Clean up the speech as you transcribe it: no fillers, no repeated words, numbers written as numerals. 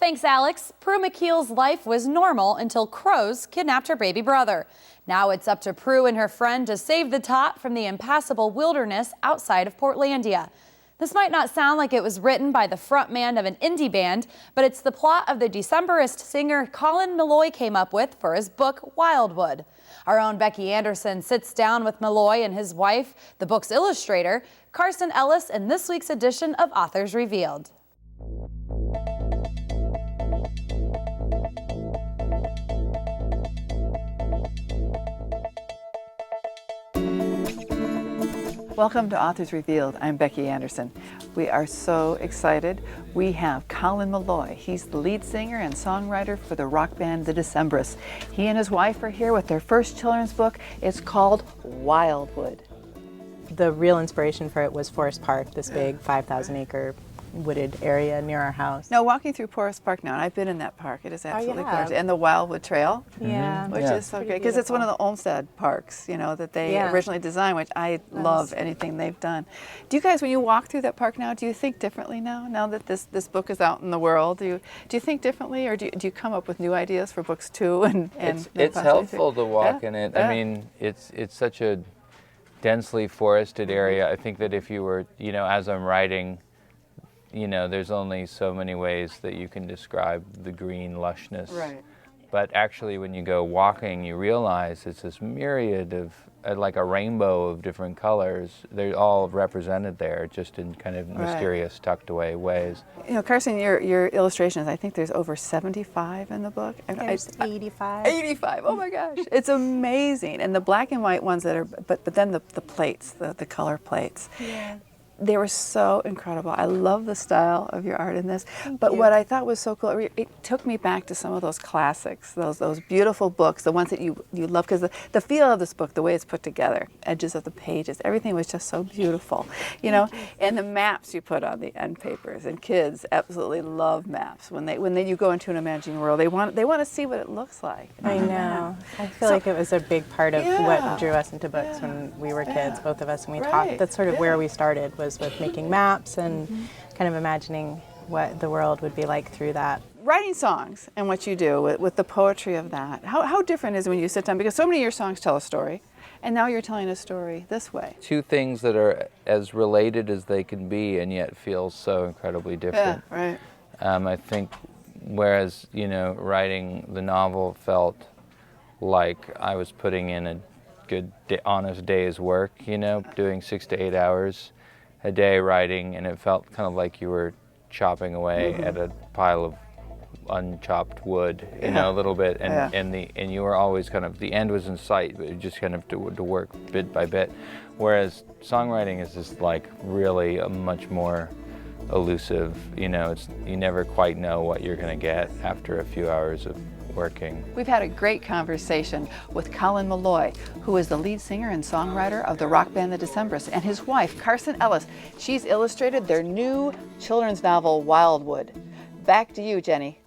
Thanks, Alex. Prue McKeel's life was normal until crows kidnapped her baby brother. Now it's up to Prue and her friend to save the tot from the impassable wilderness outside of Portlandia. This might not sound like it was written by the frontman of an indie band, but it's the plot of the Decemberist singer Colin Meloy came up with for his book, Wildwood. Our own Becky Anderson sits down with Meloy and his wife, the book's illustrator, Carson Ellis, in this week's edition of Authors Revealed. Welcome to Authors Revealed. I'm Becky Anderson. We are so excited. We have Colin Meloy. He's the lead singer and songwriter for the rock band The Decemberists. He and his wife are here with their first children's book. It's called Wildwood. The real inspiration for it was Forest Park, this big 5,000-acre wooded area near our house. Now, walking through Forest Park now, and I've been in that park. It is absolutely have? gorgeous. And the Wildwood Trail, Yeah. which is so great, because it's one of the Olmsted parks, you know, that they originally designed, which I love anything they've done. Do you guys, when you walk through that park now, do you think differently now that this book is out in the world? Do you think differently, or do you come up with new ideas for books too? It's helpful to walk in it. I mean, it's such a densely forested area. I think that if you were, as I'm writing, there's only so many ways that you can describe the green lushness. Right. But actually, when you go walking, you realize it's this myriad of, like a rainbow of different colors. They're all represented there, just in kind of mysterious, tucked away ways. Carson, your illustrations, I think there's over 75 in the book. There's 85. 85, oh my gosh. It's amazing. And the black and white ones that are, but then the plates, the color plates. Yeah. They were so incredible. I love the style of your art in this. Thank but you. what I thought was so cool, it took me back to some of those classics, those beautiful books, the ones that you love, because the feel of this book, the way it's put together, edges of the pages, everything was just so beautiful, and the maps you put on the end papers, and kids absolutely love maps. When you go into an imagining world, they want to see what it looks like. I know. I feel like it was a big part of what drew us into books when we were kids, both of us, and we talked. That's sort of where we started, was with making maps and kind of imagining what the world would be like through that. Writing songs and what you do with the poetry of that, how different is it when you sit down? Because so many of your songs tell a story, and now you're telling a story this way. Two things that are as related as they can be and yet feel so incredibly different. Yeah, right. I think whereas, writing the novel felt like I was putting in a good, honest day's work, doing 6 to 8 hours a day writing, and it felt kind of like you were chopping away at a pile of unchopped wood, a little bit, and you were always kind of, the end was in sight, but you just kind of to work bit by bit. Whereas songwriting is just like really a much more elusive, you never quite know what you're going to get after a few hours of working. We've had a great conversation with Colin Meloy, who is the lead singer and songwriter of the rock band The Decemberists, and his wife, Carson Ellis. She's illustrated their new children's novel, Wildwood. Back to you, Jenny.